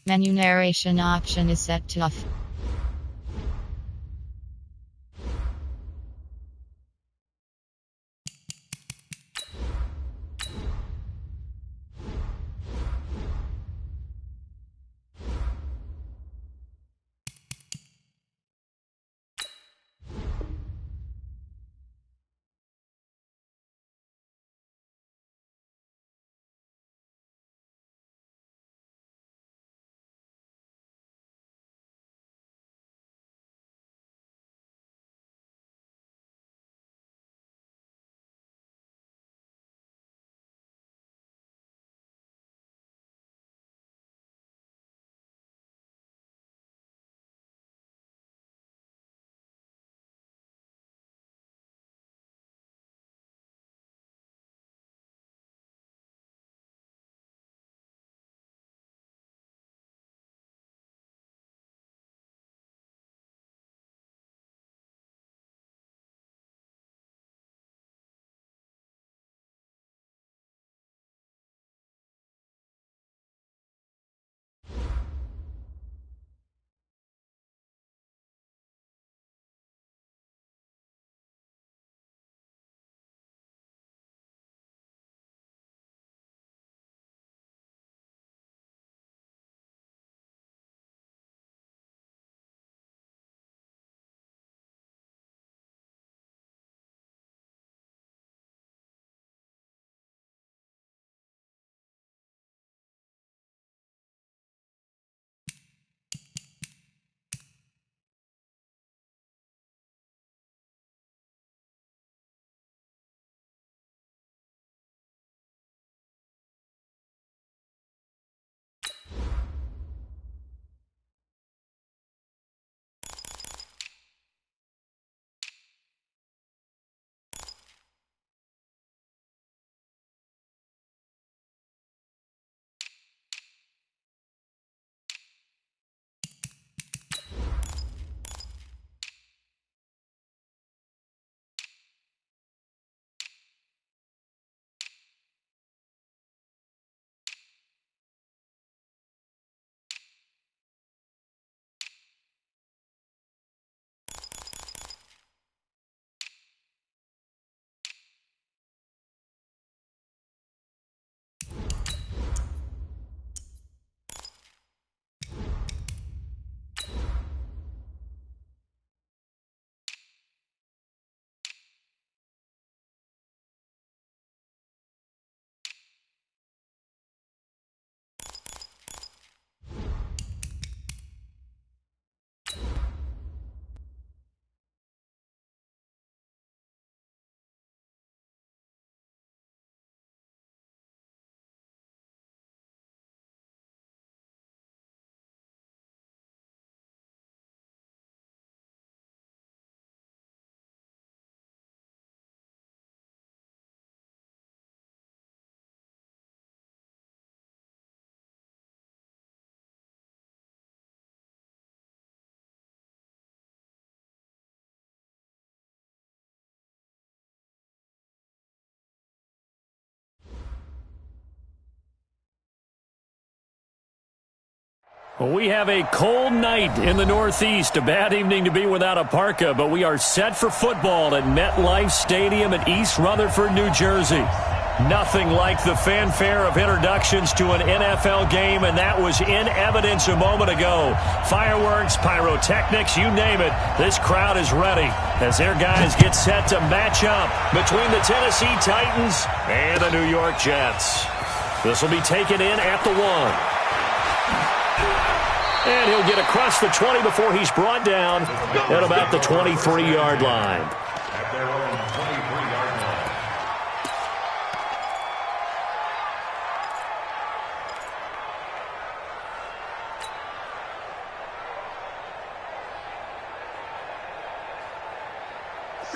Menu narration option is set to off. Well, we have a cold night in the Northeast. A bad evening to be without a parka, but we are set for football at MetLife Stadium in East Rutherford, New Jersey. Nothing like the fanfare of introductions to an NFL game, and that was in evidence a moment ago. Fireworks, pyrotechnics, you name it. This crowd is ready as their guys get set to match up between the Tennessee Titans and the New York Jets. This will be taken in at the 1. And he'll get across the 20 before he's brought down at about the 23-yard line. At their own 23-yard line.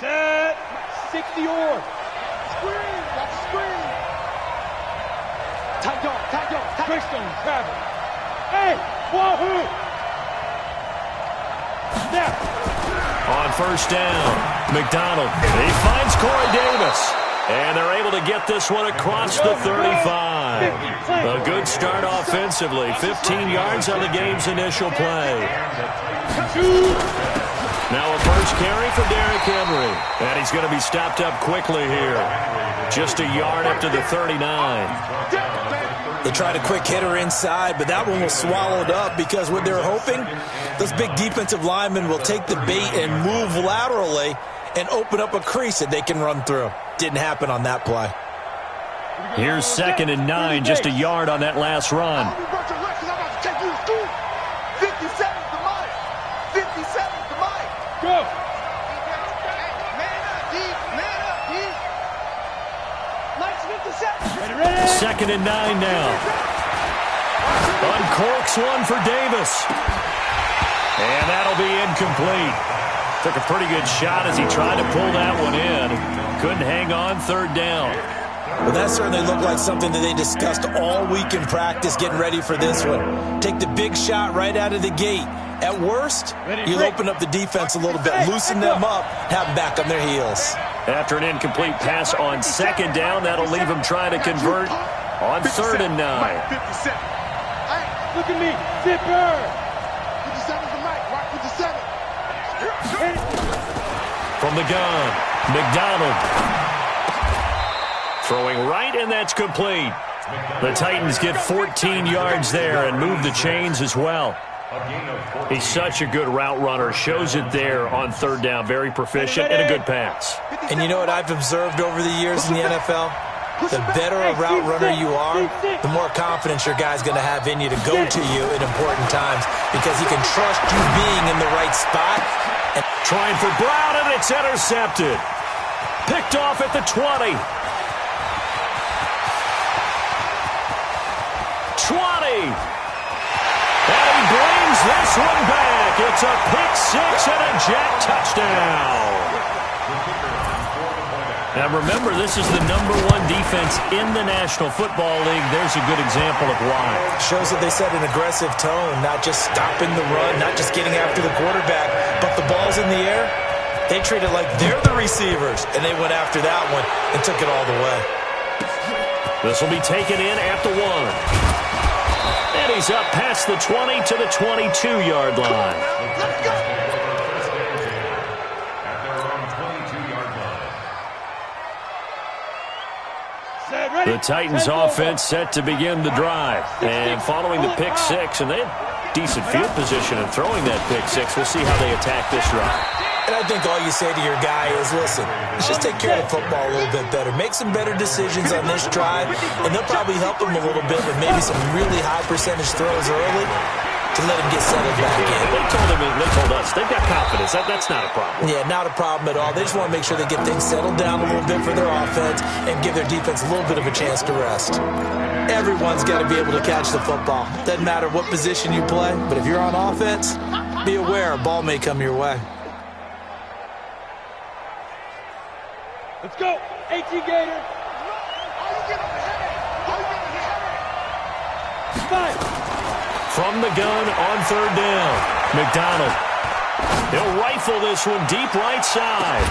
Set. 60-yard. Screen. That's screen. Tight yard. Christian travel. Hey. Wahoo! Snap! On first down, McDonald. He finds Corey Davis. And they're able to get this one across the 35. A good start offensively. 15 yards on the game's initial play. Now a first carry for Derrick Henry. And he's going to be stopped up quickly here. Just a yard up to the 39. They tried a quick hitter inside, but that one was swallowed up because what they're hoping, those big defensive linemen will take the bait and move laterally and open up a crease that they can run through. Didn't happen on that play. Here's 2nd and 9, just a yard on that last run. Go. 2nd and 9 now. Uncorks one for Davis. And that'll be incomplete. Took a pretty good shot as he tried to pull that one in. Couldn't hang on 3rd down. Well, that certainly looked like something that they discussed all week in practice getting ready for this one. Take the big shot right out of the gate. At worst, you'll open up the defense a little bit, loosen them up, have them back on their heels. After an incomplete pass on 2nd down, that'll leave him trying to convert on 3rd and 9. Look at me. Zipper. 57's the mic. Rock 57. From the gun, McDonald. Throwing right, and that's complete. The Titans get 14 yards there and move the chains as well. He's such a good route runner. Shows it there on 3rd down. Very proficient and a good pass. And you know what I've observed over the years in the NFL? The better a route runner you are, the more confidence your guy's going to have in you to go to you at important times because he can trust you being in the right spot. And trying for Brown, and it's intercepted. Picked off at the 20. 20. And he brings this one back. It's a pick six and a jack touchdown. Now remember, this is the #1 defense in the National Football League. There's a good example of why. Shows that they set an aggressive tone, not just stopping the run, not just getting after the quarterback, but the ball's in the air. They treat it like they're the receivers, and they went after that one and took it all the way. This will be taken in at the 1. And he's up past the 20 to the 22-yard line. The Titans offense set to begin the drive. And following the pick six, and they had decent field position in throwing that pick six. We'll see how they attack this drive. And I think all you say to your guy is, listen, let's just take care of the football a little bit better. Make some better decisions on this drive, and they'll probably help him a little bit with maybe some really high percentage throws early to let him get settled back in. They told us they've got confidence. That's not a problem. Yeah, not a problem at all. They just want to make sure they get things settled down a little bit for their offense and give their defense a little bit of a chance to rest. Everyone's got to be able to catch the football. Doesn't matter what position you play, but if you're on offense, be aware a ball may come your way. Let's go. 18 Gator. 5. From the gun on 3rd down, McDonald. He'll rifle this one deep right side.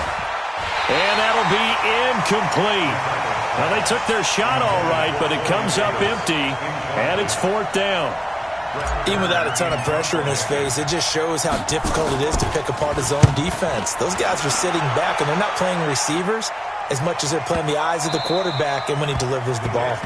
And that'll be incomplete. Now, they took their shot all right, but it comes up empty, and it's 4th down. Even without a ton of pressure in his face, it just shows how difficult it is to pick apart his own defense. Those guys are sitting back, and they're not playing receivers as much as they're playing the eyes of the quarterback and when he delivers the ball.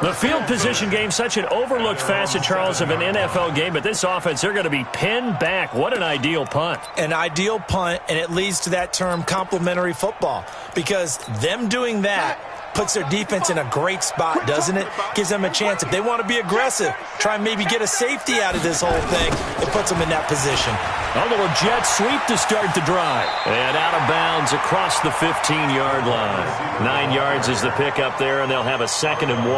The field position game, such an overlooked facet, Charles, of an NFL game, but this offense, they're going to be pinned back. What an ideal punt. An ideal punt, and it leads to that term complementary football, because them doing that puts their defense in a great spot, doesn't it? Gives them a chance. If they want to be aggressive, try and maybe get a safety out of this whole thing, it puts them in that position. A little jet sweep to start the drive. And out of bounds across the 15-yard line. 9 yards is the pickup there, and they'll have a 2nd and 1.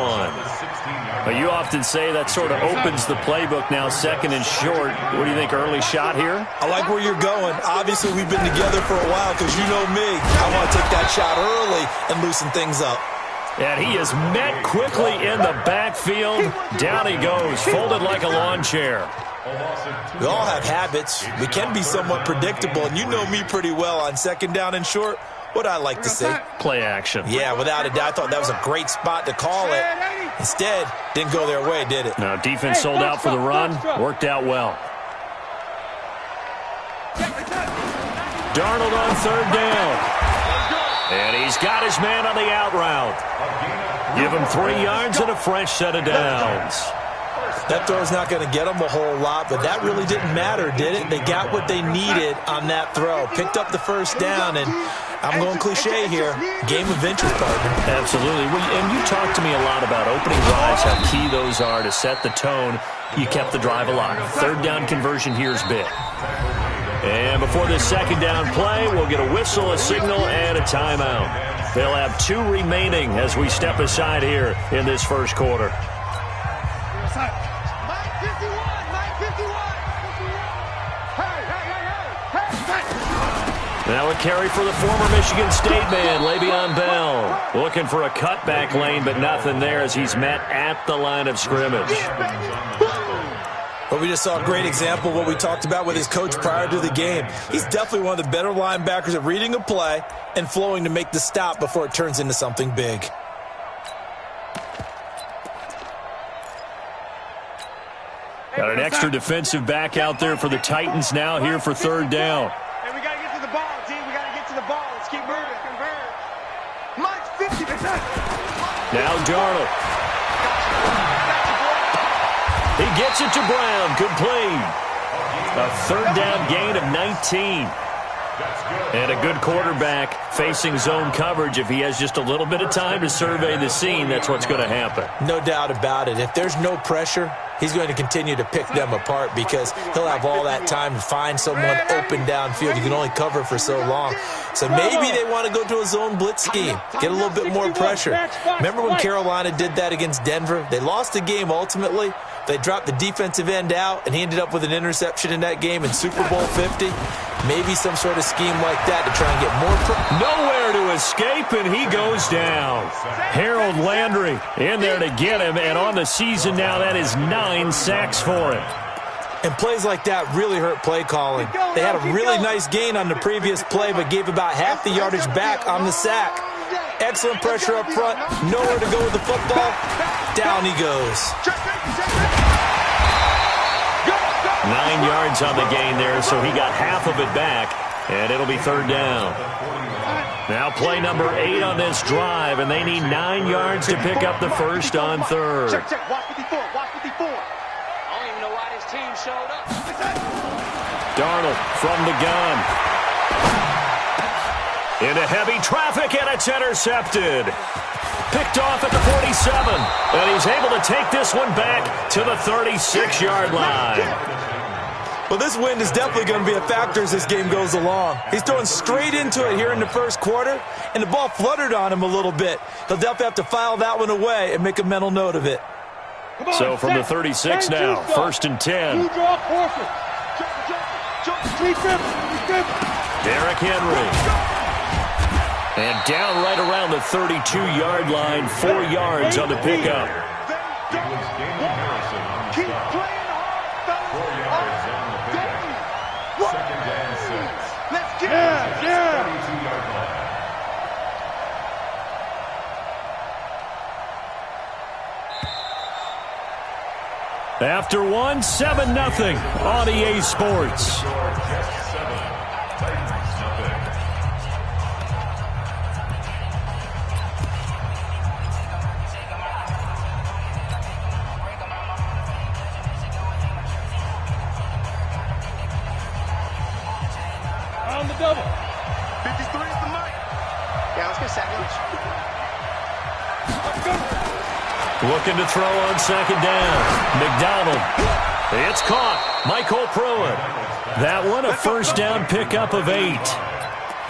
But you often say that sort of opens the playbook now, 2nd and short. What do you think, early shot here? I like where you're going. Obviously, we've been together for a while because you know me. I want to take that shot early and loosen things up. And he is met quickly in the backfield. Down he goes, folded like a lawn chair. We all have habits. We can be somewhat predictable, and you know me pretty well on 2nd down and short. What I like to see. Play action. Yeah, without a doubt. I thought that was a great spot to call it. Instead, didn't go their way, did it? Now, defense sold out for the run. Worked out well. Darnold on third down. And he's got his man on the out route. Give him 3 yards and a fresh set of downs. That throw's not going to get them a whole lot, but that really didn't matter, did it? They got what they needed on that throw. Picked up the first down, and I'm going cliche here. Game of inches, partner. Absolutely. And you talked to me a lot about opening drives, how key those are to set the tone. You kept the drive alive. Third down conversion here is big. And before this second down play, we'll get a whistle, a signal, and a timeout. They'll have 2 remaining as we step aside here in this first quarter. Now a carry for the former Michigan State man, Le'Veon Bell. Looking for a cutback lane, but nothing there as he's met at the line of scrimmage. But we just saw a great example of what we talked about with his coach prior to the game. He's definitely one of the better linebackers at reading a play and flowing to make the stop before it turns into something big. Got an extra defensive back out there for the Titans now here for third down. And we got to get to the ball, team. We got to get to the ball. Let's keep moving. Mike's 50%. Now Darnold. He gets it to Brown. Complete. A third down gain of 19. And a good quarterback facing zone coverage. If he has just a little bit of time to survey the scene, that's what's going to happen. No doubt about it. If there's no pressure, he's going to continue to pick them apart because he'll have all that time to find someone open downfield. You can only cover for so long. So maybe they want to go to a zone blitz scheme, get a little bit more pressure. Remember when Carolina did that against Denver? They lost the game ultimately. They dropped the defensive end out, and he ended up with an interception in that game in Super Bowl 50. Maybe some sort of scheme like that to try and get more. Nowhere to escape, and he goes down. Harold Landry in there to get him, and on the season now, that is 9 sacks for him. And plays like that really hurt play calling. They had a really nice gain on the previous play, but gave about half the yardage back on the sack. Excellent pressure up front. Nowhere to go with the football. Down he goes. 9 yards on the gain there, so he got half of it back, and it'll be third down. Now play number 8 on this drive, and they need 9 yards to pick up the first on third. Check. Watch 54. Watch 54. I don't even know why this team showed up. Darnold from the gun. Into heavy traffic, and it's intercepted. Picked off at the 47, and he's able to take this one back to the 36-yard line. Well, this wind is definitely going to be a factor as this game goes along. He's throwing straight into it here in the first quarter, and the ball fluttered on him a little bit. He'll definitely have to file that one away and make a mental note of it. So from the 36 now, first and 10. Derrick Henry. And down right around the 32-yard line, 4 yards on the pickup. Keep playing hard, fellas. Second and 6. Let's get it. Yeah. 32-yard line. After one, 7-0 on EA Sports. On the double. 53 is the mic. Yeah, let's go second. Looking to throw on second down. McDonald. It's caught. Michael Pruitt. That one a first down pickup of 8.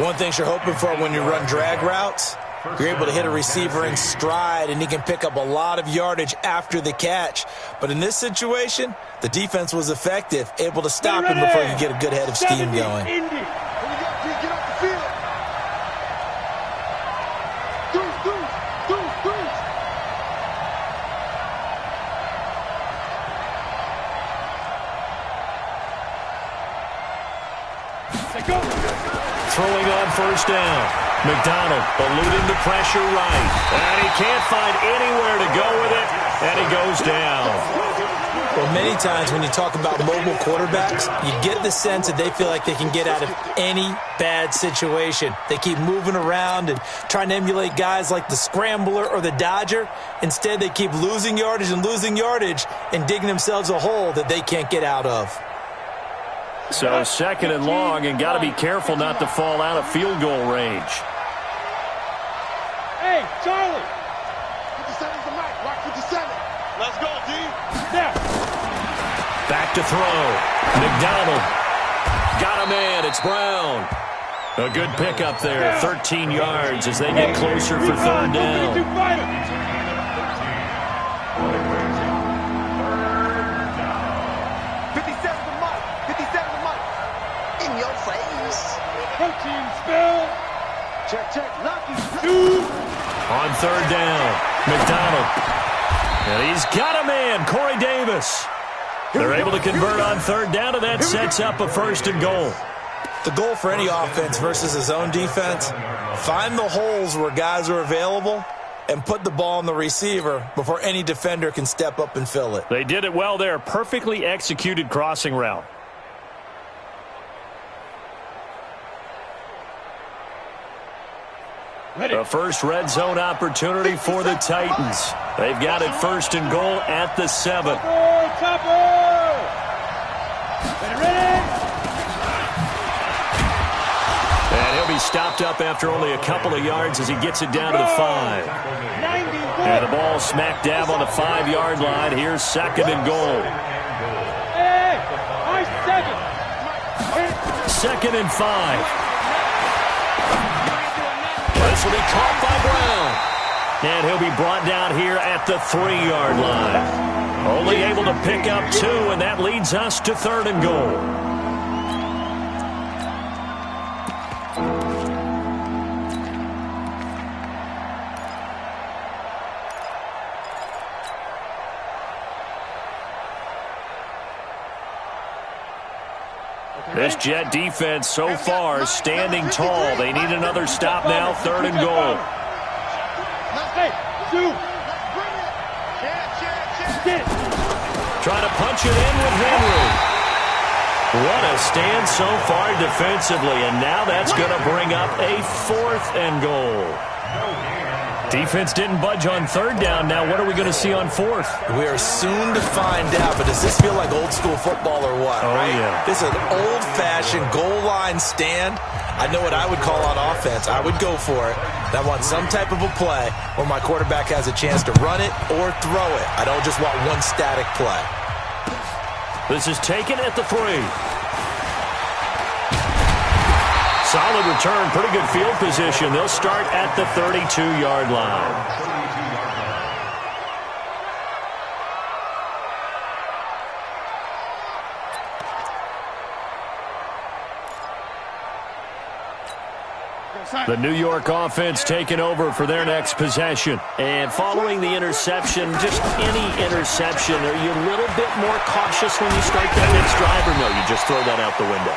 One thing you're hoping for when you run drag routes, you're able to hit a receiver in stride, and he can pick up a lot of yardage after the catch. But in this situation, the defense was effective, able to stop him before you get a good head of steam going. Get off the field. Deuce. Throwing on first down. McDonald eluding the pressure right. And he can't find anywhere to go with it, and he goes down. Well, many times when you talk about mobile quarterbacks, you get the sense that they feel like they can get out of any bad situation. They keep moving around and trying to emulate guys like the Scrambler or the Dodger. Instead, they keep losing yardage and digging themselves a hole that they can't get out of. So second and long, and got to be careful not to fall out of field goal range. Hey, Charlie. 57's the mic. Watch 57. Let's go, D. Snap. Back to throw. McDonald. Got a man. It's Brown. A good pickup there. 13 yards as they get closer for third down. 57's the mic. In your face. Protein spill. Check. Lucky. On third down, McDonald. And he's got a man, Corey Davis. They're able to convert on third down, and that sets up a first and goal. The goal for any offense versus his own defense, find the holes where guys are available and put the ball on the receiver before any defender can step up and fill it. They did it well there. Perfectly executed crossing route. The first red zone opportunity for the Titans. They've got it first and goal at the 7. And he'll be stopped up after only a couple of yards as he gets it down to the 5. And the ball smack dab on the 5-yard line. Here's second and goal. Second and 5. This will be caught by Brown. And he'll be brought down here at the 3-yard line. Only able to pick up 2, and that leads us to third and goal. This Jet defense so far standing tall. They need another stop now, third and goal. Trying to punch it in with Henry. What a stand so far defensively, and now that's going to bring up a fourth and goal. Defense didn't budge on third down. Now what are we going to see on fourth? We are soon to find out, but does this feel like old school football or what? Oh, right? yeah. This is an old-fashioned goal line stand. I know what I would call on offense. I would go for it. I want some type of a play where my quarterback has a chance to run it or throw it. I don't just want one static play. This is taken at the 3. Solid return, pretty good field position. They'll start at the 32-yard line. The New York offense taking over for their next possession. And following the interception, just any interception, are you a little bit more cautious when you start that next drive, or no, you just throw that out the window?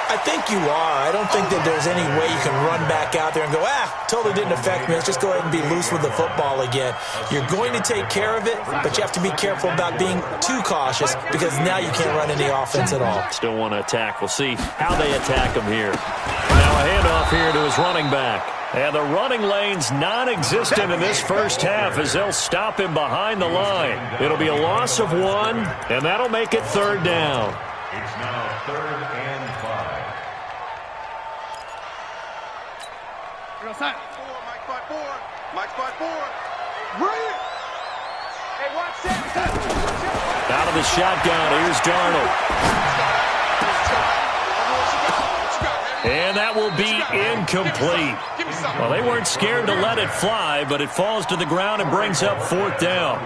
I think you are. I don't think that there's any way you can run back out there and go, totally didn't affect me. Let's just go ahead and be loose with the football again. You're going to take care of it, but you have to be careful about being too cautious because now you can't run any offense at all. Still want to attack. We'll see how they attack him here. Now a handoff here to his running back. And the running lane's non-existent in this first half as they'll stop him behind the line. It'll be a loss of 1, and that'll make it third down. It's now 3rd and 5. Mike spot 4. Brilliant. Hey, watch that. Out of the shotgun, here's Darnold. And that will be incomplete. Well, they weren't scared to let it fly, but it falls to the ground and brings up 4th down.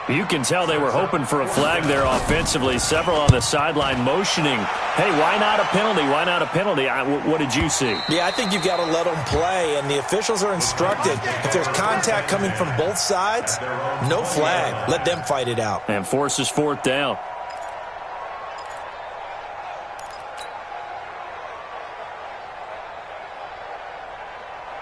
You can tell they were hoping for a flag there offensively. Several on the sideline motioning, hey, why not a penalty? Why not a penalty? What did you see? Yeah, I think you've got to let them play, and the officials are instructed. If there's contact coming from both sides, no flag. Let them fight it out. And forces 4th down.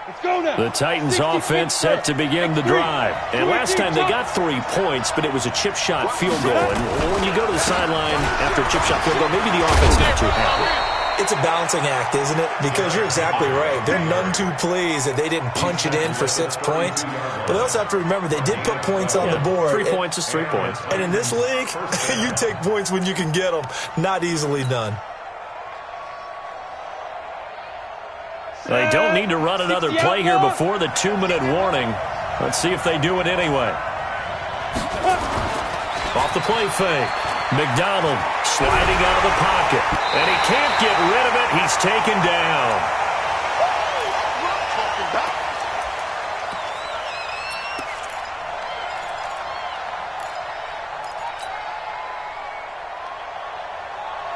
The Titans offense set to begin the drive. And last time they got 3 points, but it was a chip shot field goal. And when you go to the sideline after a chip shot field goal, maybe the offense not too happy. It's a balancing act, isn't it? Because you're exactly right. They're none too pleased that they didn't punch it in for 6 points. But they also have to remember they did put points on the board. 3 points is 3 points. And in this league, you take points when you can get them. Not easily done. They don't need to run another play here before the 2-minute warning. Let's see if they do it anyway. Off the play fake. McDonald sliding out of the pocket. And he can't get rid of it. He's taken down.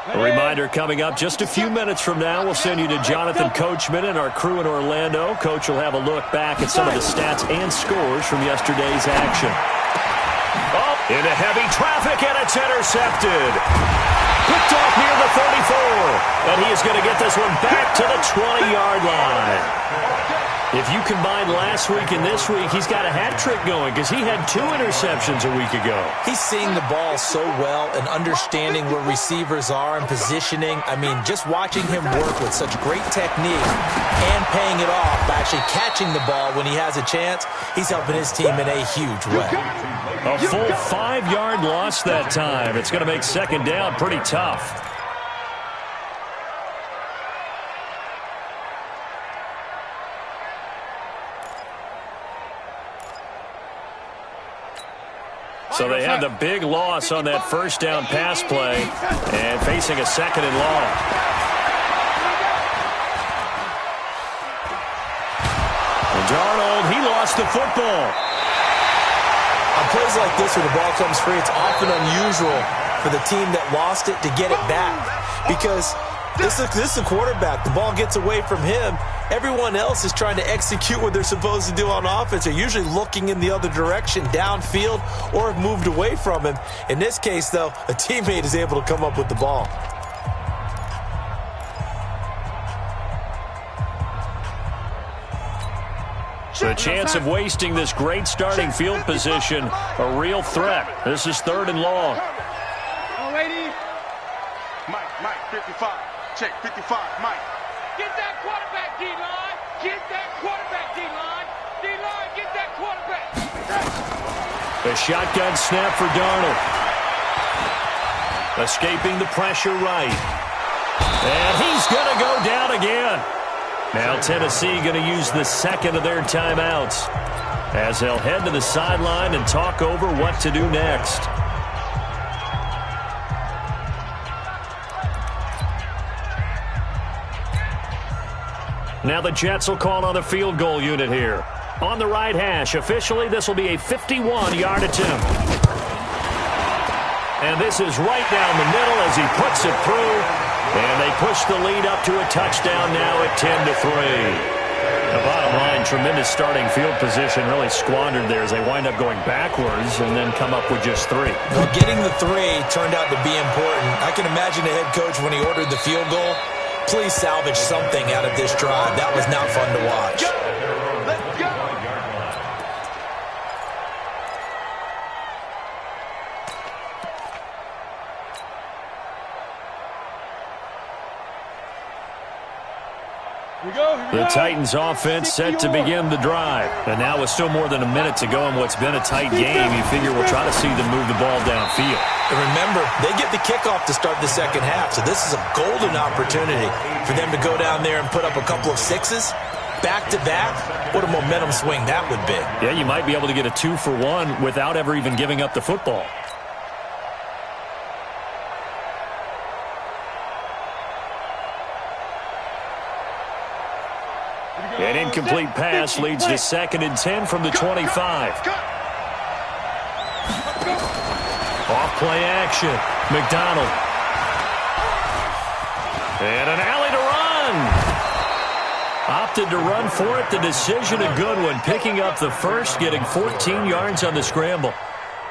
A reminder coming up just a few minutes from now. We'll send you to Jonathan Coachman and our crew in Orlando. Coach will have a look back at some of the stats and scores from yesterday's action. Oh, into heavy traffic, and it's intercepted. Picked off near the 34. And he is going to get this one back to the 20-yard line. If you combine last week and this week, he's got a hat trick going because he had 2 interceptions a week ago. He's seeing the ball so well and understanding where receivers are and positioning. I mean, just watching him work with such great technique and paying it off by actually catching the ball when he has a chance, he's helping his team in a huge way. A full 5-yard loss that time. It's going to make second down pretty tough. So they had the big loss on that first down pass play and facing a second and long. And Darnold, he lost the football. On plays like this where the ball comes free, it's often unusual for the team that lost it to get it back because this is a quarterback. The ball gets away from him. Everyone else is trying to execute what they're supposed to do on offense. They're usually looking in the other direction, downfield, or have moved away from him. In this case, though, a teammate is able to come up with the ball. The chance of wasting this great starting field position, a real threat. This is 3rd and long. Mike, 55. Check, 55, Mike. Get that quarterback, D-line. Get that quarterback, D-line. D-line, get that quarterback. The shotgun snap for Darnold. Escaping the pressure right. And he's going to go down again. Now Tennessee going to use the second of their timeouts as they'll head to the sideline and talk over what to do next. Now the Jets will call on the field goal unit here. On the right hash, officially this will be a 51-yard attempt. And this is right down the middle as he puts it through. And they push the lead up to a touchdown now at 10-3. The bottom line, tremendous starting field position, really squandered there as they wind up going backwards and then come up with just 3. Well, getting the 3 turned out to be important. I can imagine the head coach when he ordered the field goal. Please salvage something out of this drive. That was not fun to watch. Let's go. The Titans offense set to begin the drive. And now with still more than a minute to go in what's been a tight game, you figure we'll try to see them move the ball downfield. And remember, they get the kickoff to start the second half, so this is a golden opportunity for them to go down there and put up a couple of 6s back-to-back. What a momentum swing that would be. Yeah, you might be able to get a 2-for-1 without ever even giving up the football. An incomplete pass leads to 2nd and 10 from the 25. Off play action. McDonald. And an alley to run. Opted to run for it. The decision a good one. Picking up the first, getting 14 yards on the scramble.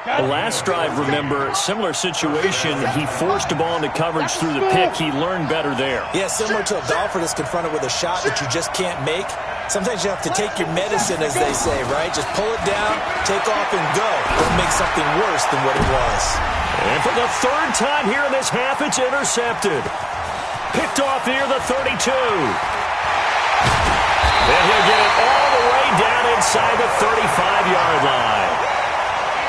The last drive, remember, similar situation. He forced the ball into coverage through the pick. He learned better there. Yeah, similar to a golfer that's confronted with a shot that you just can't make. Sometimes you have to take your medicine, as they say, right? Just pull it down, take off, and go. Don't make something worse than what it was. And for the third time here in this half, it's intercepted. Picked off near the 32. And he'll get it all the way down inside the 35-yard line.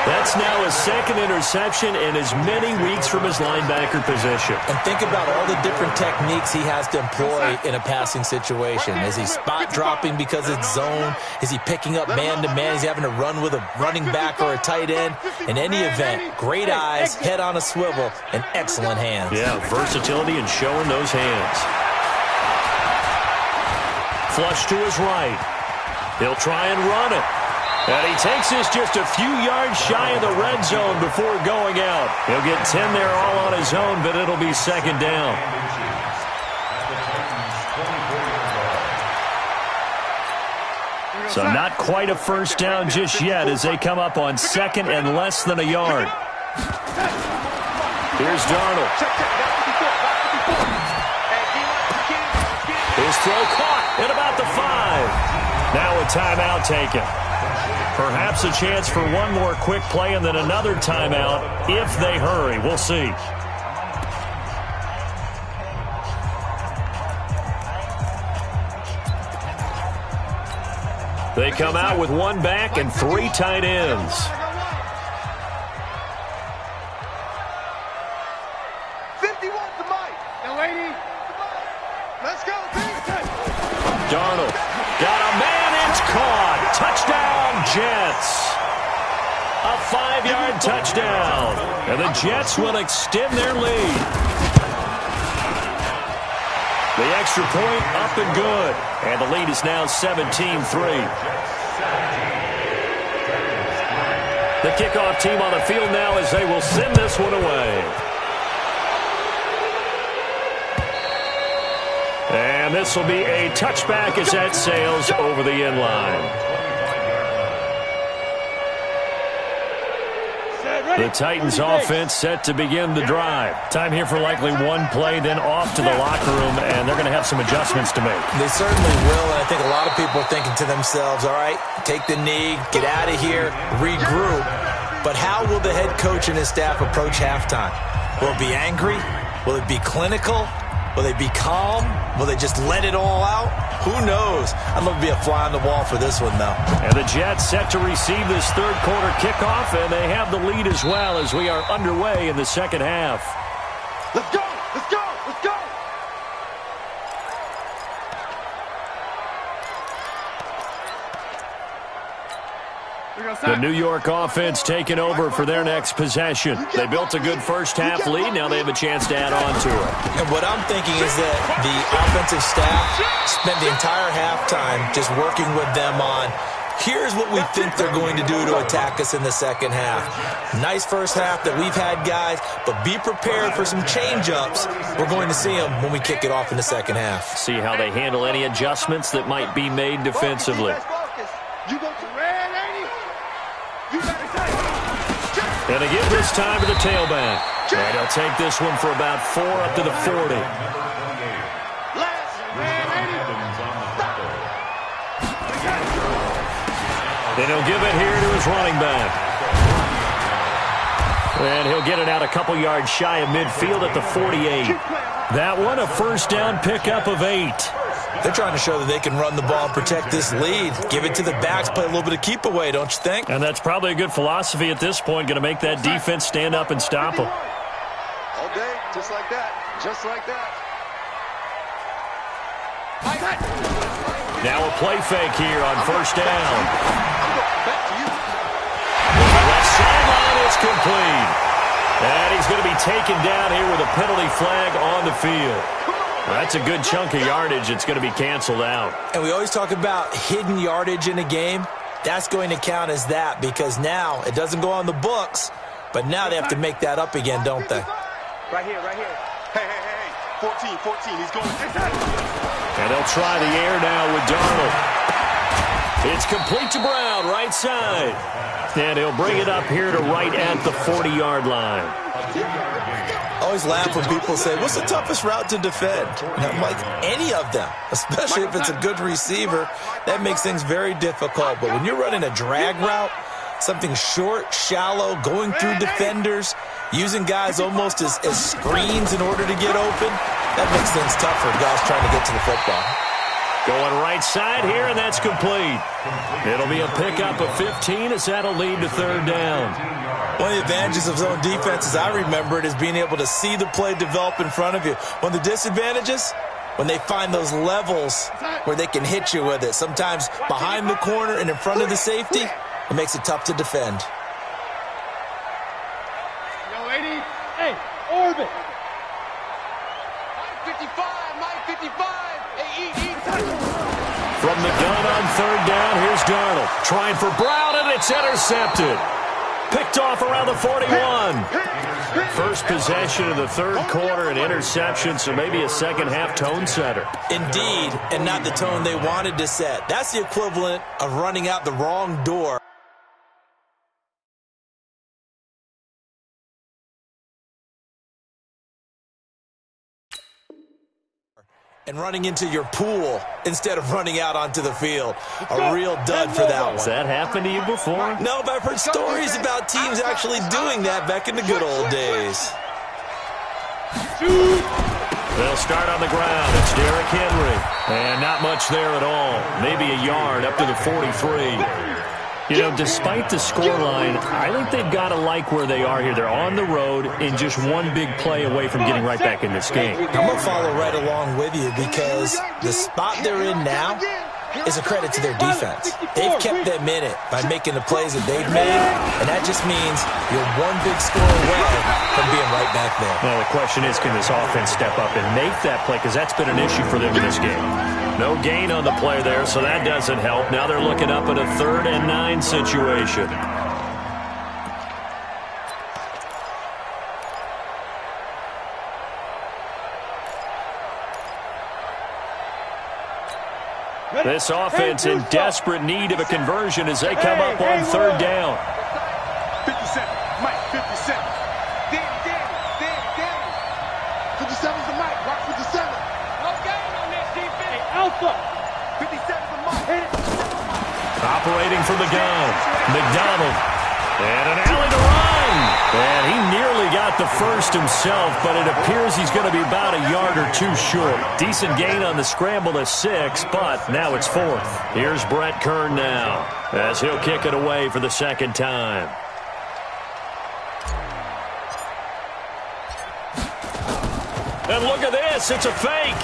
That's now his second interception in as many weeks from his linebacker position. And think about all the different techniques he has to employ in a passing situation. Is he spot dropping because it's zone? Is he picking up man-to-man? Is he having to run with a running back or a tight end? In any event, great eyes, head on a swivel, and excellent hands. Yeah, versatility and showing those hands. Flush to his right. He'll try and run it. And he takes this just a few yards shy of the red zone before going out. He'll get 10 there all on his own, but it'll be second down. So not quite a first down just yet as they come up on second and less than a yard. Here's Darnold. His throw caught at about the 5. Now a timeout taken. Perhaps a chance for one more quick play and then another timeout if they hurry. We'll see. They come out with one back and 3 tight ends. Darnold got a man, it's caught. Touchdown, Jets. A 5-yard touchdown. And the Jets will extend their lead. The extra point up and good. And the lead is now 17-3. The kickoff team on the field now as they will send this one away. And this will be a touchback as that sails over the end line. The Titans offense set to begin the drive. Time here for likely one play, then off to the locker room, and they're going to have some adjustments to make. They certainly will, and I think a lot of people are thinking to themselves, all right, take the knee, get out of here, regroup. But how will the head coach and his staff approach halftime? Will it be angry? Will it be clinical? Will they be calm? Will they just let it all out? Who knows? I'd love to be a fly on the wall for this one, though. And the Jets set to receive this third quarter kickoff, and they have the lead as well as we are underway in the second half. Let's go! Let's go! Let's go! The New York offense taking over for their next possession. They built a good first-half lead. Now they have a chance to add on to it. And what I'm thinking is that the offensive staff spent the entire halftime just working with them on, here's what we think they're going to do to attack us in the second half. Nice first half that we've had, guys, but be prepared for some change-ups. We're going to see them when we kick it off in the second half. See how they handle any adjustments that might be made defensively. You go to red, ain't he? And they give this time to the tailback. And he'll take this one for about 4 up to the 40. Then he'll give it here to his running back. And he'll get it out a couple yards shy of midfield at the 48. That one a first down pickup of 8. They're trying to show that they can run the ball and protect this lead. Give it to the backs, play a little bit of keep away, don't you think? And that's probably a good philosophy at this point, going to make that defense stand up and stop them. All day, just like that. Just like that. Now a play fake here on first down. Back to you. Left sideline is complete. And he's going to be taken down here with a penalty flag on the field. That's a good chunk of yardage. It's going to be canceled out. And we always talk about hidden yardage in a game. That's going to count as that because now it doesn't go on the books, but now they have to make that up again, don't they? Right here, right here. Hey, hey, hey. 14, he's going. And they'll try the air now with Darnold. It's complete to Brown, right side. And he'll bring it up here to right at the 40-yard line. Oh, always laugh when people say, what's the toughest route to defend? And I'm like, any of them, especially if it's a good receiver. That makes things very difficult. But when you're running a drag route, something short, shallow, going through defenders, using guys almost as screens in order to get open, that makes things tough for guys trying to get to the football. Going right side here, and that's complete. It'll be a pickup of 15 as that'll lead to third down. One of the advantages of zone defense, as I remember it, is being able to see the play develop in front of you. One of the disadvantages, when they find those levels where they can hit you with it, sometimes behind the corner and in front of the safety, it makes it tough to defend. Yo, 80. Hey, orbit. Mike 55, Mike 55. Hey, From the gun on third down, here's Darnold. Trying for Brown, and it's intercepted. Picked off around the 41. First possession of the third quarter, an interception, so maybe a second-half tone setter. Indeed, and not the tone they wanted to set. That's the equivalent of running out the wrong door. And running into your pool instead of running out onto the field. A real dud for that one. Has that happened to you before? No, but I've heard stories about teams actually doing that back in the good old days. They'll start on the ground. It's Derrick Henry. And not much there at all. Maybe a yard up to the 43. You know, despite the scoreline, I think they've got to like where they are here. They're on the road and just one big play away from getting right back in this game. I'm going to follow right along with you because the spot they're in now is a credit to their defense. They've kept them in it by making the plays that they've made, and that just means you're one big score away from being right back there. Now, the question is, can this offense step up and make that play? Because that's been an issue for them in this game. No gain on the play there, so that doesn't help. Now they're looking up at a 3rd and 9 situation. This offense in desperate need of a conversion as they come up on 3rd down. 57, Mike, 57. Danny. 57's the Mike, watch 57. No gain on this defense. Hey, Alpha. 57's the Mike. Hit it. Operating from the gun, McDonald. And an alley to run. And he nearly got the first himself, but it appears he's going to be about a yard or two short. Decent gain on the scramble to 6, but now it's 4th. Here's Brett Kern now as he'll kick it away for the second time. And look at this. It's a fake.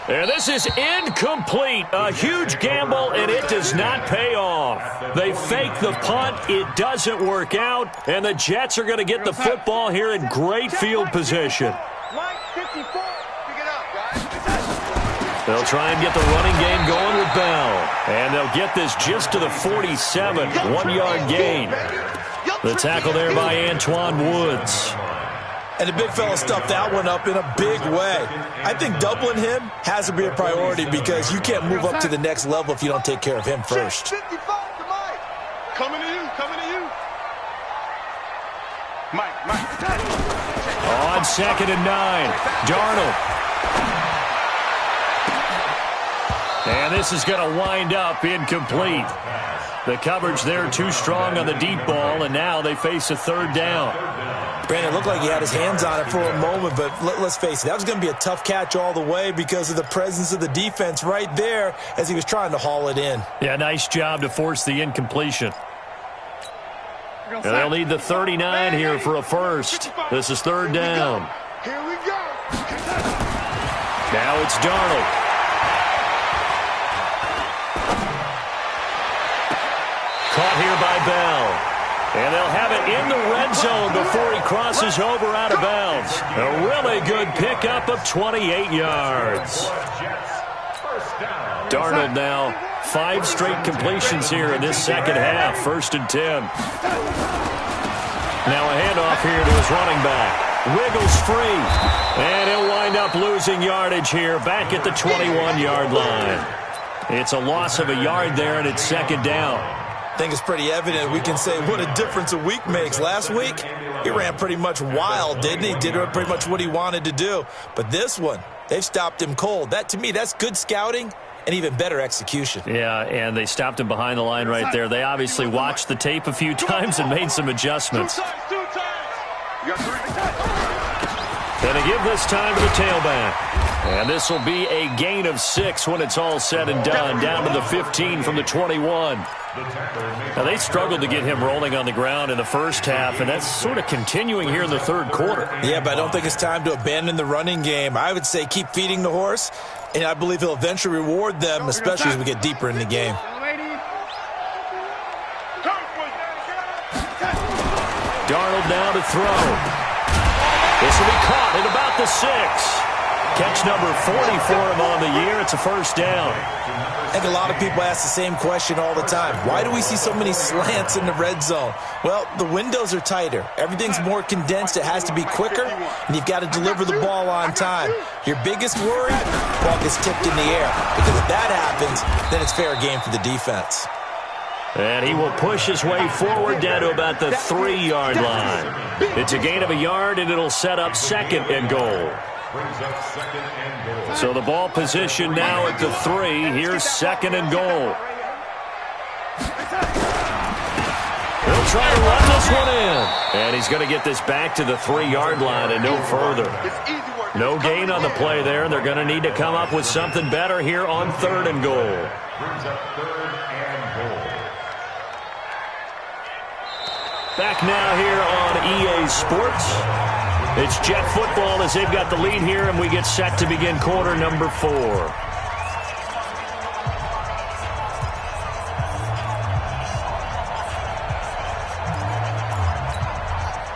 And this is incomplete. A huge gamble, and it does not pay off. They fake the punt. It doesn't work out, and the Jets are going to get the football here in great field position. Mike 54. Pick it up, guys. They'll try and get the running game going with Bell. And they'll get this just to the 47. 1-yard gain. The tackle there by Antoine Woods. And the big fella stuffed that one up in a big way. I think doubling him has to be a priority because you can't move up to the next level if you don't take care of him first. 55 to Mike. Coming to you. Mike. On 2nd and 9, Darnold. And this is going to wind up incomplete. The coverage there too strong on the deep ball, and now they face a 3rd down. Brandon, it looked like he had his hands on it for a moment, but let's face it, that was going to be a tough catch all the way because of the presence of the defense right there as he was trying to haul it in. Yeah, nice job to force the incompletion. And they'll need the 39 here for a first. This is 3rd down. Here we go. Now it's Darnold. Caught here by Bell. And they'll have it in the red zone before he crosses over out of bounds. A really good pickup of 28 yards. Darnold now 5 straight completions here in this second half. 1st and 10. Now a handoff here to his running back. Wiggles free. And he'll wind up losing yardage here back at the 21-yard line. It's a loss of a yard there, and it's 2nd down. I think it's pretty evident. We can say what a difference a week makes. Last week, he ran pretty much wild, didn't he? Did pretty much what he wanted to do. But this one, they've stopped him cold. That, to me, that's good scouting and even better execution. Yeah, and they stopped him behind the line right there. They obviously watched the tape a few times and made some adjustments. And they give this time to the tailback. And this will be a gain of 6 when it's all said and done, down to the 15 from the 21. Now, they struggled to get him rolling on the ground in the first half, and that's sort of continuing here in the third quarter. Yeah, but I don't think it's time to abandon the running game. I would say keep feeding the horse, and I believe he'll eventually reward them, especially as we get deeper in the game. Darnold now to throw. This will be caught at about the 6. Catch number 40 for him on the year. It's a first down. I think a lot of people ask the same question all the time. Why do we see so many slants in the red zone? Well, the windows are tighter. Everything's more condensed. It has to be quicker, and you've got to deliver the ball on time. Your biggest worry, ball gets tipped in the air. Because if that happens, then it's fair game for the defense. And he will push his way forward down to about the 3-yard line. It's a gain of a yard, and it'll set up second and goal. So the ball position now at the 3. Here's second and goal. He'll try to run this one in. And he's going to get this back to the 3-yard line and no further. No gain on the play there. They're going to need to come up with something better here on third and goal. Back now here on EA Sports. It's Jet football as they've got the lead here, and we get set to begin quarter number 4.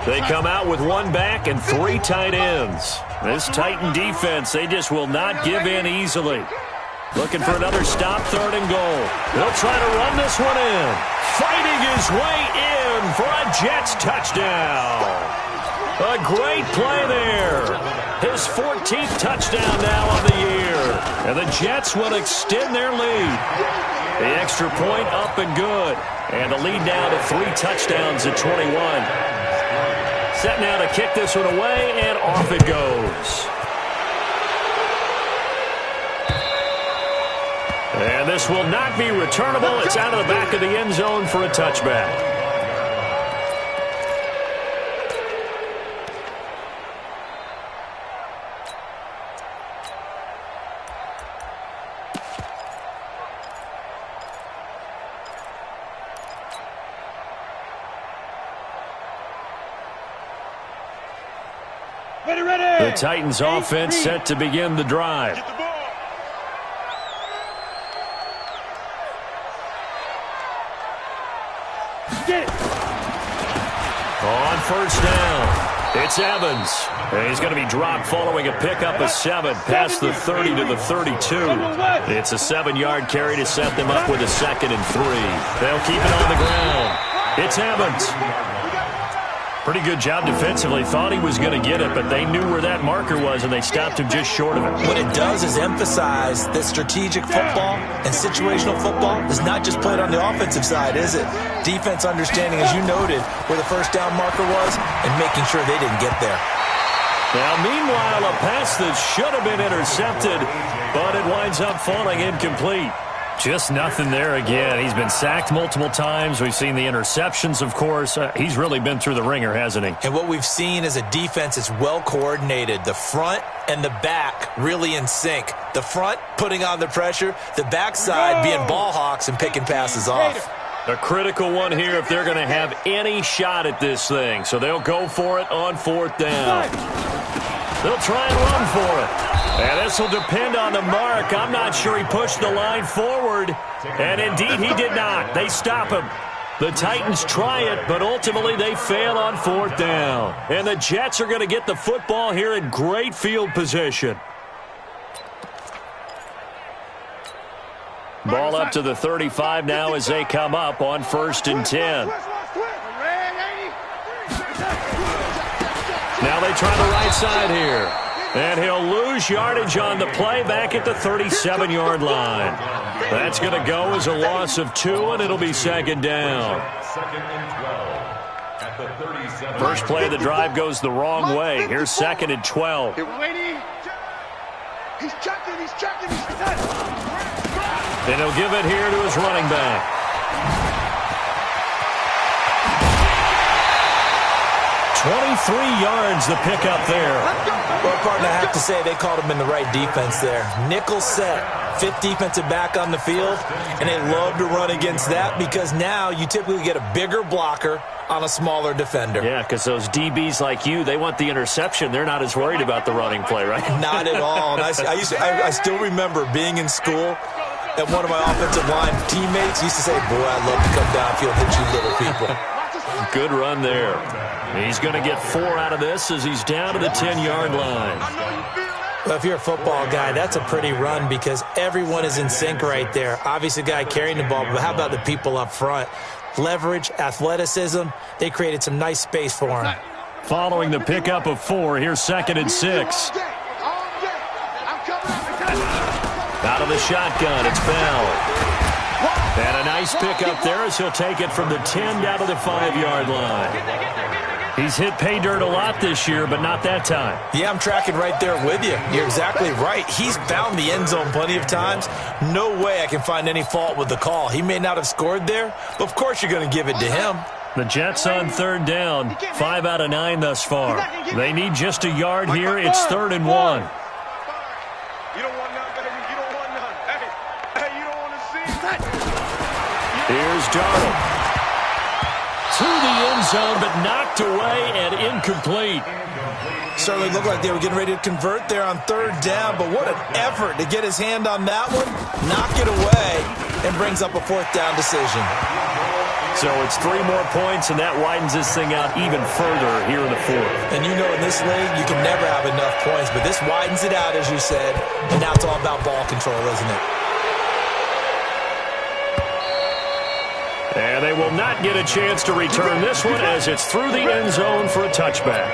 They come out with 1 back and 3 tight ends. This Titan defense, they just will not give in easily. Looking for another stop, third and goal. They'll try to run this one in. Fighting his way in for a Jets touchdown. A great play there. His 14th touchdown now on the year. And the Jets will extend their lead. The extra point up and good. And the lead now to 3 touchdowns at 21. Set now to kick this one away, and off it goes. And this will not be returnable. It's out of the back of the end zone for a touchback. The Titans offense set to begin the drive. On first down, it's Evans. And he's going to be dropped following a pickup of 7 past the 30 to the 32. It's a 7-yard carry to set them up with a 2nd and 3. They'll keep it on the ground. It's Evans. Pretty good job defensively. Thought he was going to get it, but they knew where that marker was, and they stopped him just short of it. What it does is emphasize that strategic football and situational football is not just played on the offensive side, is it? Defense understanding, as you noted, where the first down marker was and making sure they didn't get there. Now, meanwhile, a pass that should have been intercepted, but it winds up falling incomplete. Just nothing there again. He's been sacked multiple times. We've seen the interceptions, of course. He's really been through the ringer, hasn't he? And what we've seen is a defense that's well coordinated. The front and the back really in sync. The front putting on the pressure. The backside being ball hawks and picking passes off. A critical one here if they're going to have any shot at this thing. So they'll go for it on 4th down. They'll try and run for it. And this will depend on the mark. I'm not sure he pushed the line forward. And indeed, he did not. They stop him. The Titans try it, but ultimately they fail on 4th down. And the Jets are going to get the football here in great field position. Ball up to the 35 now as they come up on 1st and 10. Now they try the right side here. And he'll lose yardage on the play back at the 37-yard line. That's going to go as a loss of 2, and it'll be second down. Second and 12 at the 37. First play of the drive goes the wrong way. Here's second and 12. He's checking, he's checking, he's checking. And he'll give it here to his running back. 23 yards the pickup there. Well, partner, I have to say they called him in the right defense there. Nickel set, 5th defensive back on the field, and they love to run against that because now you typically get a bigger blocker on a smaller defender. Yeah, because those DBs like you, they want the interception. They're not as worried about the running play, right? Not at all. And I still remember being in school, and one of my offensive line teammates used to say, boy, I'd love to come downfield and hit you little people. Good run there. He's going to get 4 out of this as he's down to the 10-yard line. Well, if you're a football guy, that's a pretty run because everyone is in sync right there. Obviously, the guy carrying the ball, but how about the people up front? Leverage, athleticism, they created some nice space for him. Following the pickup of 4, here's second and 6. Out of the shotgun, it's Bell. And a nice pickup there as he'll take it from the 10 down to the 5-yard line. He's hit pay dirt a lot this year, but not that time. Yeah, I'm tracking right there with you. You're exactly right. He's found the end zone plenty of times. No way I can find any fault with the call. He may not have scored there, but of course you're going to give it to him. The Jets on 3rd down, 5 out of 9 thus far. They need just a yard here. It's 3rd and 1. You don't want none, baby. You don't want none. Hey, you don't want to see that. Here's Darnold. To the end zone, but knocked away and incomplete. Certainly looked like they were getting ready to convert there on 3rd down, but what an effort to get his hand on that one, knock it away, and brings up a 4th down decision. So it's 3 more points, and that widens this thing out even further here in the 4th. And you know in this league, you can never have enough points, but this widens it out, as you said, and now it's all about ball control, isn't it? And they will not get a chance to return this one as it's through the end zone for a touchback.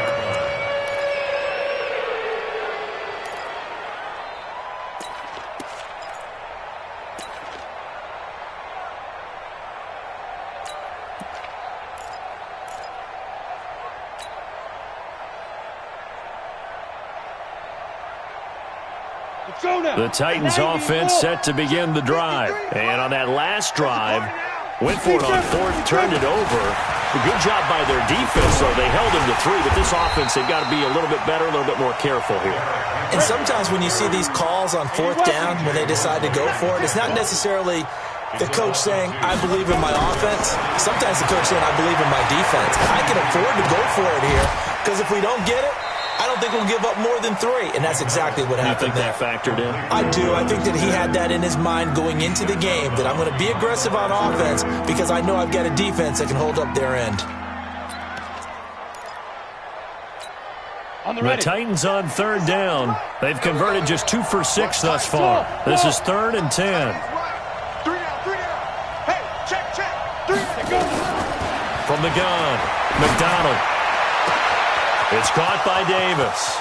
The Titans offense set to begin the drive. And on that last drive, went for it on 4th, turned it over. A good job by their defense, though. They held him to 3, but this offense, they've got to be a little bit better, a little bit more careful here. And sometimes when you see these calls on 4th down, when they decide to go for it, it's not necessarily the coach saying, I believe in my offense. Sometimes the coach saying, I believe in my defense. I can afford to go for it here, because if we don't get it, I don't think we'll give up more than 3, and that's exactly what happened there. You think that factored in? I do. I think that he had that in his mind going into the game, that I'm going to be aggressive on offense because I know I've got a defense that can hold up their end. The Titans on 3rd down. They've converted just 2 for 6 thus far. This is 3rd and 10. 3 down. Hey, check. 3 down. From the gun, McDonald. It's caught by Davis.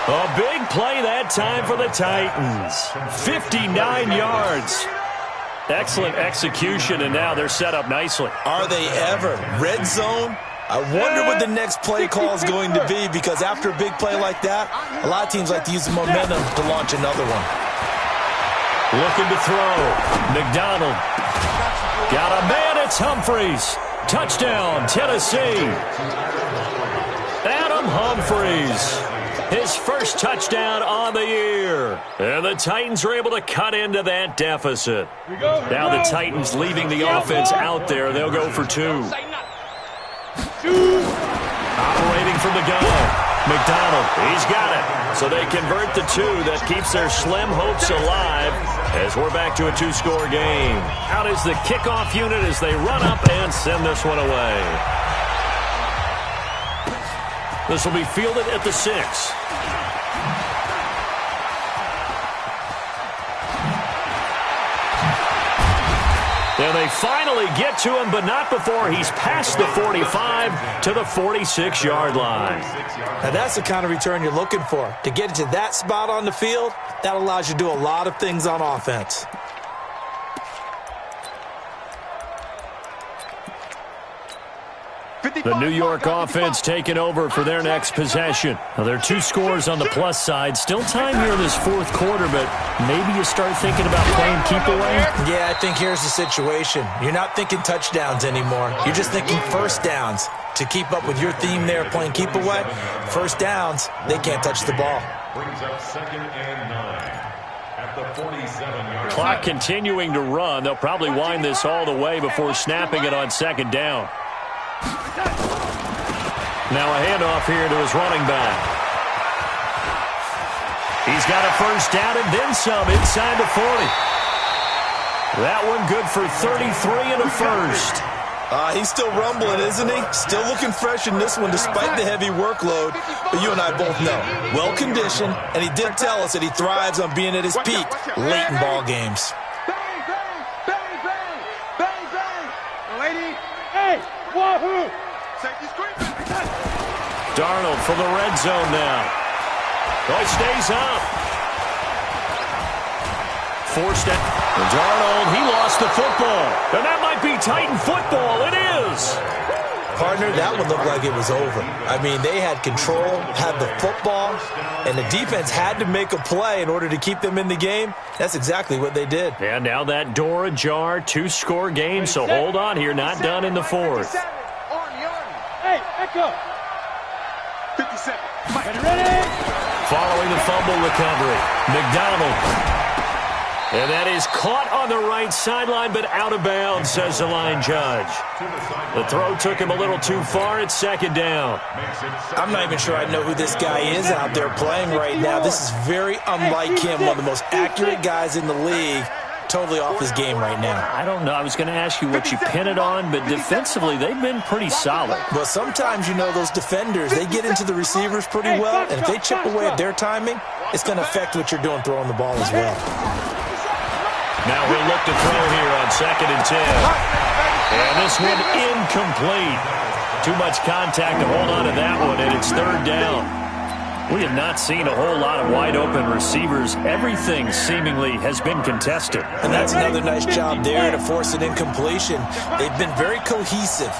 A big play that time for the Titans. 59 yards. Excellent execution, and now they're set up nicely. Are they ever? Red zone? I wonder what the next play call is going to be, because after a big play like that, a lot of teams like to use the momentum to launch another one. Looking to throw. McDonald. Got a man, it's Humphreys. Touchdown, Tennessee. Adam Humphreys. His first touchdown on the year. And the Titans are able to cut into that deficit. Now the Titans leaving the offense out there. They'll go for 2. Operating from the gun. McDonald, he's got it. So they convert the 2. That keeps their slim hopes alive as we're back to a 2-score game. Out is the kickoff unit as they run up and send this one away. This will be fielded at the 6. And they finally get to him, but not before he's past the 45 to the 46-yard line. Now that's the kind of return you're looking for. To get into that spot on the field, that allows you to do a lot of things on offense. The New York offense taking over for their next possession. Now, there are 2 scores on the plus side. Still time here in this fourth quarter, but maybe you start thinking about playing keep away? Yeah, I think here's the situation. You're not thinking touchdowns anymore. You're just thinking first downs. To keep up with your theme there, playing keep away, first downs, they can't touch the ball. Brings up 2nd and 9 at the 47-yard. Clock continuing to run. They'll probably wind this all the way before snapping it on 2nd down. Now a handoff here to his running back. He's got a first down and then some inside the 40. That one good for 33 and a first. He's still rumbling, isn't he? Still looking fresh in this one despite the heavy workload. But you and I both know, well-conditioned, and he did tell us that he thrives on being at his peak late in ball games. Bang, bang, bang, bang, bang, bang. Lady, hey, wahoo. Safety screen. Darnold for the red zone now. Oh, he stays up. Forced it. Darnold, he lost the football. And that might be Titan football. It is. Partner, that one looked like it was over. I mean, they had control, had the football, and the defense had to make a play in order to keep them in the game. That's exactly what they did. And now that door ajar, 2-score game, so hold on here, not done in the fourth. Hey, echo. 57. Mike, ready? Following the fumble recovery, McDonald. And that is caught on the right sideline, but out of bounds, says the line judge. The throw took him a little too far. It's 2nd down. I'm not even sure I know who this guy is out there playing right now. This is very unlike him, one of the most accurate guys in the league. Totally off his game right now. I don't know. I was going to ask you what you pin it on, but defensively, they've been pretty solid. Well, sometimes, you know, those defenders, they get into the receivers pretty well, and if they chip away at their timing, it's going to affect what you're doing throwing the ball as well. Now he'll look to throw here on 2nd and 10. And this one incomplete. Too much contact to hold on to that one, and it's 3rd down. We have not seen a whole lot of wide-open receivers. Everything seemingly has been contested. And that's another nice job there to force an incompletion. They've been very cohesive,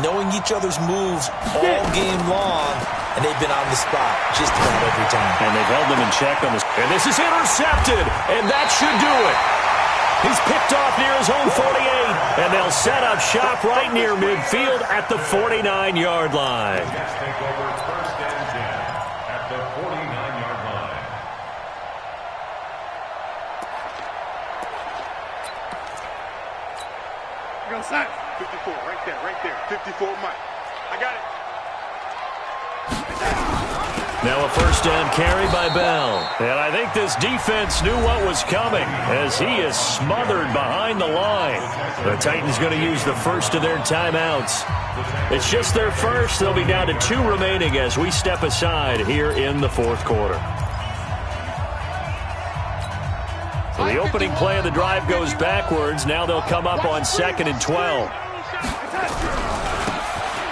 knowing each other's moves all game long, and they've been on the spot just about every time. And they've held them in check on this. And this is intercepted, and that should do it. He's picked off near his own 48, and they'll set up shop right near midfield at the 49-yard line. Go side. 54, right there. 54, Mike. I got it. Now a first down carry by Bell. And I think this defense knew what was coming as he is smothered behind the line. The Titans going to use the first of their timeouts. It's just their first. They'll be down to 2 remaining as we step aside here in the fourth quarter. So the opening play of the drive goes backwards. Now they'll come up on 2nd and 12.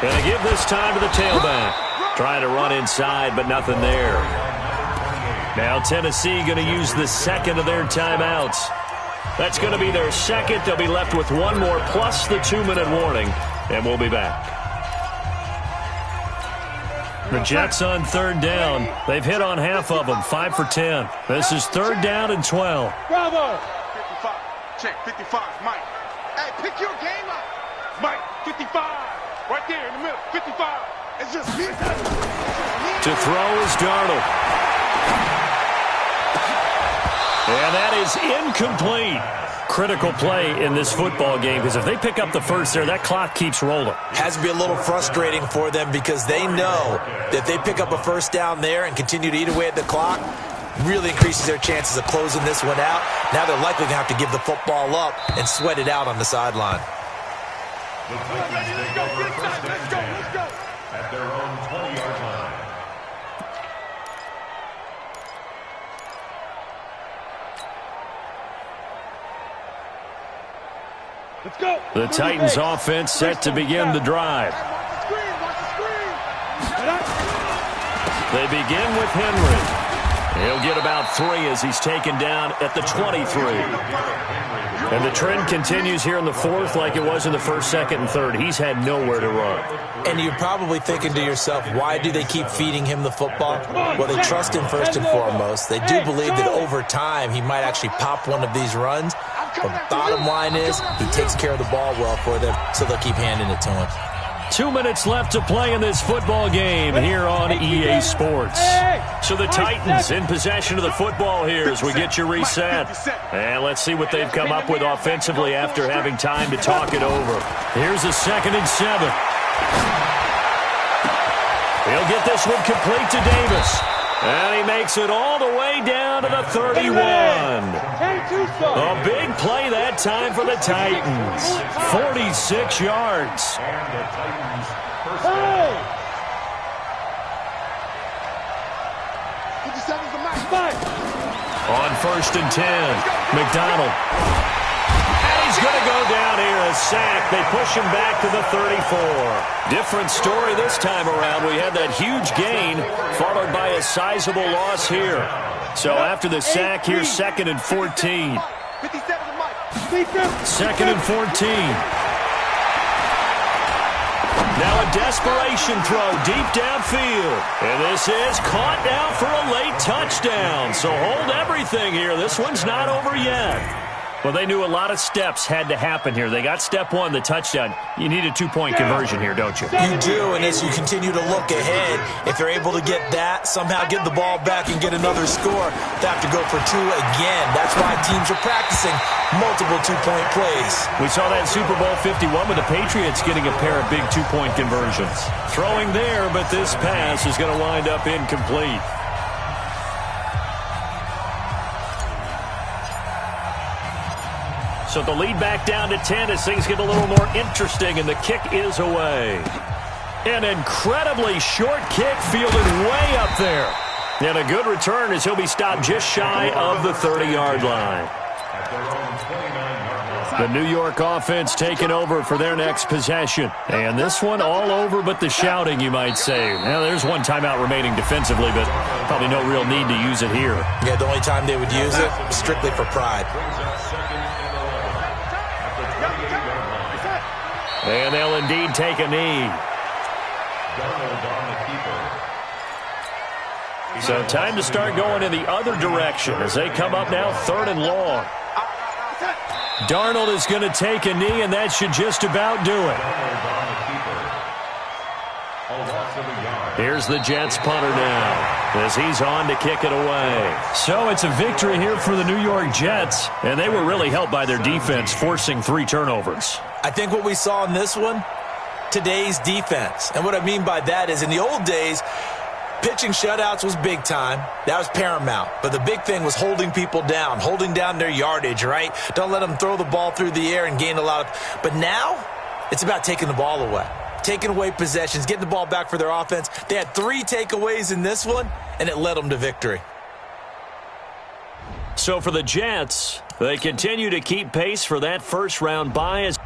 And they give this time to the tailback. Trying to run inside, but nothing there. Now Tennessee going to use the second of their timeouts. That's going to be their second. They'll be left with 1 more plus the 2-minute warning, and we'll be back. The Jets on 3rd down. They've hit on half of them, 5 for 10. This is 3rd down and 12. Bravo. 55. Check. 55. Mike. Hey, pick your game up. Mike. 55. Right there in the middle. 55. It's just me. To throw is Darnold. And that is incomplete. Critical play in this football game because if they pick up the first there, that clock keeps rolling. Has to be a little frustrating for them because they know that if they pick up a first down there and continue to eat away at the clock, really increases their chances of closing this one out. Now they're likely going to have to give the football up and sweat it out on the sideline. Let's go. At their own 20-yard line. Let's go. The Titans offense set to begin the drive. Watch the screen. They begin with Henry. He'll get about 3 as he's taken down at the 23. And the trend continues here in the fourth like it was in the first, second, and third. He's had nowhere to run. And you're probably thinking to yourself, why do they keep feeding him the football? Well, they trust him first and foremost. They do believe that over time he might actually pop one of these runs. But bottom line is he takes care of the ball well for them, so they'll keep handing it to him. 2 minutes left to play in this football game here on EA Sports. So the Titans in possession of the football here as we get you reset. And let's see what they've come up with offensively after having time to talk it over. Here's a 2nd and 7. He'll get this one complete to Davis. And he makes it all the way down to the 31. A big play that time for the Titans. 46 yards. And the Titans first down. 57's the match. On 1st and 10, McDonald. And he's going to go down here, a sack. They push him back to the 34. Different story this time around. We had that huge gain, followed by a sizable loss here. So after the sack, here's 2nd and 14. 2nd and 14. Now a desperation throw deep downfield. And this is caught now for a late touchdown. So hold everything here. This one's not over yet. Well, they knew a lot of steps had to happen here. They got step 1, the touchdown. You need a 2-point conversion here, don't you? You do, and as you continue to look ahead, if they're able to get that, somehow get the ball back and get another score, they have to go for 2 again. That's why teams are practicing multiple 2-point plays. We saw that in Super Bowl 51 with the Patriots getting a pair of big 2-point conversions. Throwing there, but this pass is going to wind up incomplete. So the lead back down to 10 as things get a little more interesting, and the kick is away. An incredibly short kick fielded way up there. And a good return as he'll be stopped just shy of the 30-yard line. The New York offense taking over for their next possession. And this one all over but the shouting, you might say. Now, there's one timeout remaining defensively, but probably no real need to use it here. Yeah, the only time they would use it, strictly for pride. And they'll indeed take a knee. So time to start going in the other direction as they come up now 3rd and long. Darnold is going to take a knee, and that should just about do it. Here's the Jets punter now as he's on to kick it away. So it's a victory here for the New York Jets, and they were really helped by their defense forcing 3 turnovers. I think what we saw in this one, today's defense. And what I mean by that is in the old days, pitching shutouts was big time. That was paramount. But the big thing was holding people down, holding down their yardage, right? Don't let them throw the ball through the air and gain a lot of... But now, it's about taking the ball away. Taking away possessions, getting the ball back for their offense. They had 3 takeaways in this one, and it led them to victory. So for the Jets, they continue to keep pace for that first-round bye as